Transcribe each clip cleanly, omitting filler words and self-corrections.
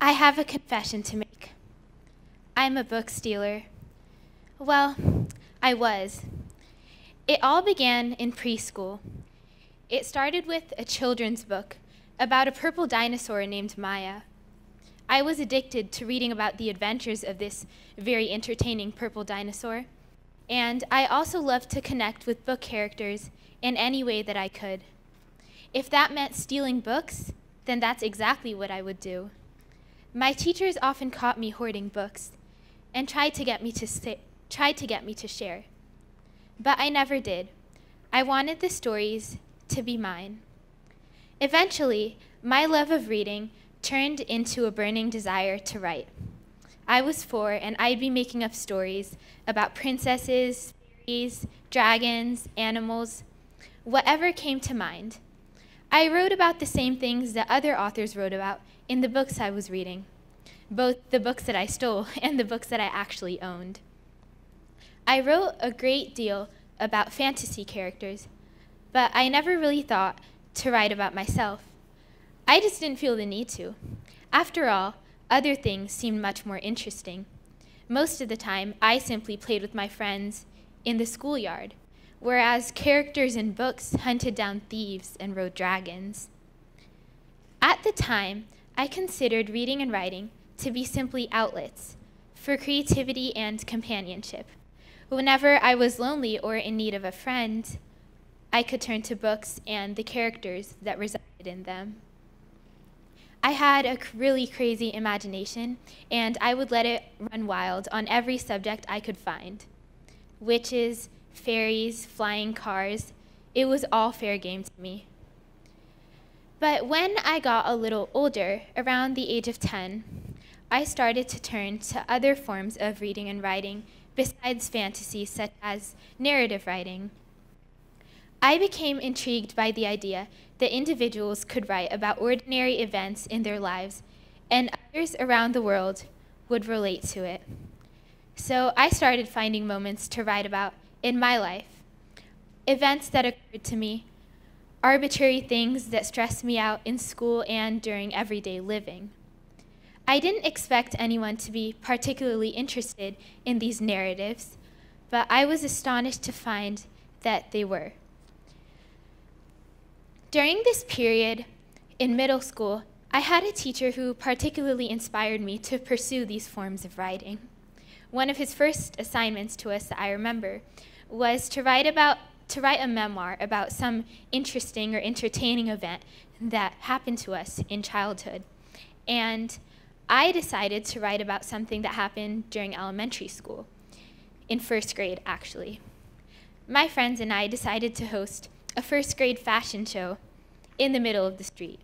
I have a confession to make. I'm a book stealer. Well, I was. It all began in preschool. It started with a children's book about a purple dinosaur named Maya. I was addicted to reading about the adventures of this very entertaining purple dinosaur, and I also loved to connect with book characters in any way that I could. If that meant stealing books, then that's exactly what I would do. My teachers often caught me hoarding books and tried to get me to share. But I never did. I wanted the stories to be mine. Eventually, my love of reading turned into a burning desire to write. I was 4, and I'd be making up stories about princesses, fairies, dragons, animals, whatever came to mind. I wrote about the same things that other authors wrote about in the books I was reading, both the books that I stole and the books that I actually owned. I wrote a great deal about fantasy characters, but I never really thought to write about myself. I just didn't feel the need to. After all, other things seemed much more interesting. Most of the time, I simply played with my friends in the schoolyard, whereas characters in books hunted down thieves and rode dragons. At the time, I considered reading and writing to be simply outlets for creativity and companionship. Whenever I was lonely or in need of a friend, I could turn to books and the characters that resided in them. I had a really crazy imagination, and I would let it run wild on every subject I could find. Witches, fairies, flying cars, it was all fair game to me. But when I got a little older, around the age of 10, I started to turn to other forms of reading and writing besides fantasy, such as narrative writing. I became intrigued by the idea that individuals could write about ordinary events in their lives, and others around the world would relate to it. So I started finding moments to write about in my life, events that occurred to me, arbitrary things that stressed me out in school and during everyday living. I didn't expect anyone to be particularly interested in these narratives, but I was astonished to find that they were. During this period in middle school, I had a teacher who particularly inspired me to pursue these forms of writing. One of his first assignments to us that I remember was to write a memoir about some interesting or entertaining event that happened to us in childhood. And I decided to write about something that happened during elementary school, in first grade, actually. My friends and I decided to host a first grade fashion show in the middle of the street.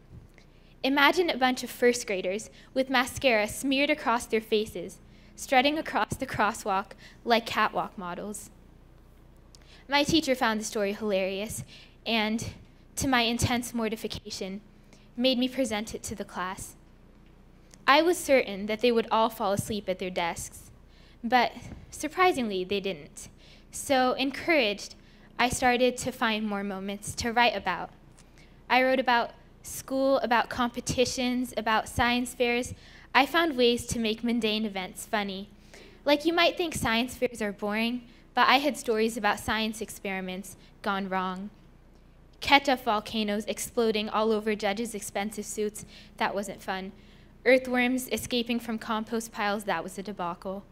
Imagine a bunch of first graders with mascara smeared across their faces, strutting across the crosswalk like catwalk models. My teacher found the story hilarious and, to my intense mortification, made me present it to the class. I was certain that they would all fall asleep at their desks, but surprisingly, they didn't. So, encouraged, I started to find more moments to write about. I wrote about school, about competitions, about science fairs. I found ways to make mundane events funny. Like, you might think science fairs are boring, but I had stories about science experiments gone wrong. Ketchup volcanoes exploding all over judges' expensive suits, that wasn't fun. Earthworms escaping from compost piles, that was a debacle.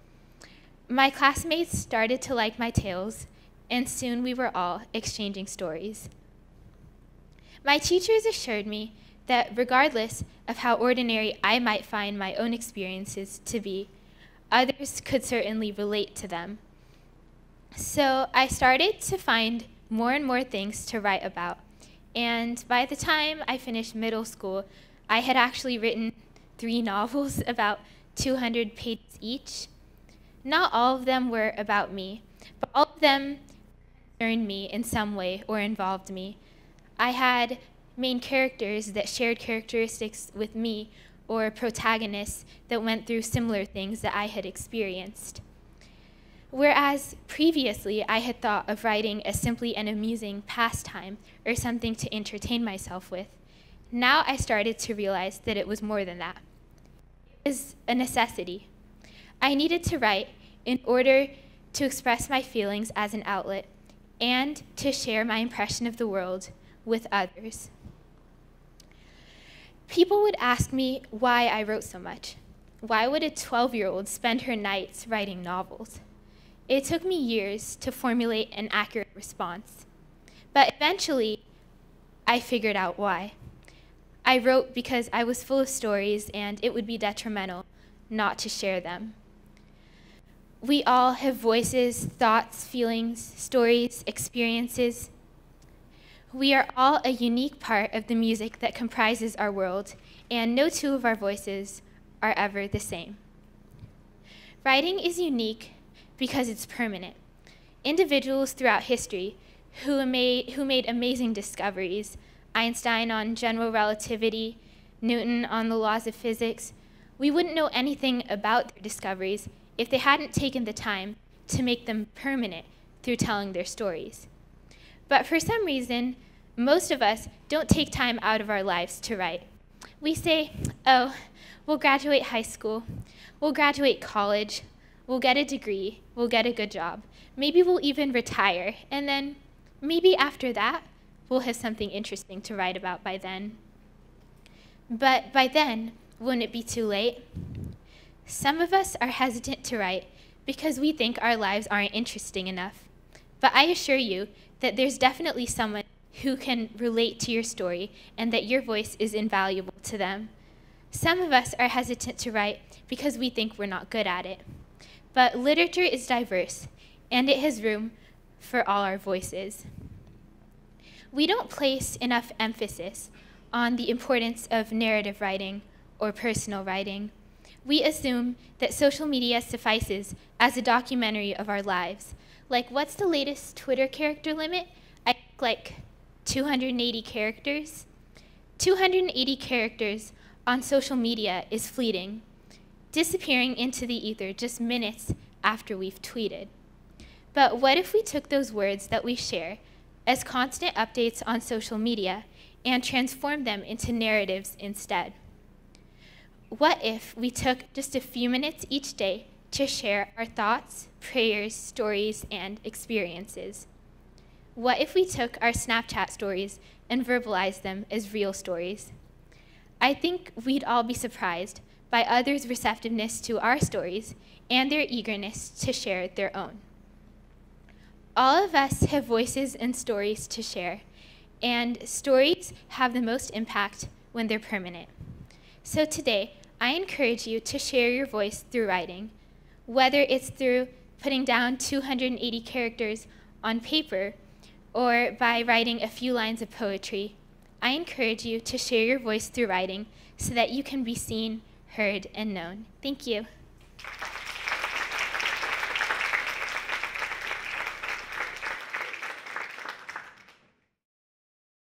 My classmates started to like my tales, and soon we were all exchanging stories. My teachers assured me that regardless of how ordinary I might find my own experiences to be, others could certainly relate to them. So I started to find more and more things to write about, and by the time I finished middle school, I had actually written 3 novels about 200 pages each. Not all of them were about me, but all of them concerned me in some way or involved me. I had main characters that shared characteristics with me, or protagonists that went through similar things that I had experienced. Whereas previously I had thought of writing as simply an amusing pastime or something to entertain myself with, now I started to realize that it was more than that. It was a necessity. I needed to write in order to express my feelings as an outlet and to share my impression of the world with others. People would ask me why I wrote so much. Why would a 12-year-old spend her nights writing novels? It took me years to formulate an accurate response. But eventually, I figured out why. I wrote because I was full of stories and it would be detrimental not to share them. We all have voices, thoughts, feelings, stories, experiences. We are all a unique part of the music that comprises our world, and no two of our voices are ever the same. Writing is unique because it's permanent. Individuals throughout history who made amazing discoveries, Einstein on general relativity, Newton on the laws of physics, we wouldn't know anything about their discoveries if they hadn't taken the time to make them permanent through telling their stories. But for some reason, most of us don't take time out of our lives to write. We say, oh, we'll graduate high school, we'll graduate college, we'll get a degree, we'll get a good job, maybe we'll even retire, and then maybe after that, we'll have something interesting to write about by then. But by then, wouldn't it be too late? Some of us are hesitant to write because we think our lives aren't interesting enough. But I assure you that there's definitely someone who can relate to your story and that your voice is invaluable to them. Some of us are hesitant to write because we think we're not good at it. But literature is diverse, and it has room for all our voices. We don't place enough emphasis on the importance of narrative writing or personal writing. We assume that social media suffices as a documentary of our lives. Like, what's the latest Twitter character limit? I think like 280 characters. 280 characters on social media is fleeting, disappearing into the ether just minutes after we've tweeted. But what if we took those words that we share as constant updates on social media and transformed them into narratives instead? What if we took just a few minutes each day to share our thoughts, prayers, stories, and experiences? What if we took our Snapchat stories and verbalized them as real stories? I think we'd all be surprised by others' receptiveness to our stories and their eagerness to share their own. All of us have voices and stories to share, and stories have the most impact when they're permanent. So today, I encourage you to share your voice through writing, whether it's through putting down 280 characters on paper or by writing a few lines of poetry. I encourage you to share your voice through writing so that you can be seen, heard, and known. Thank you.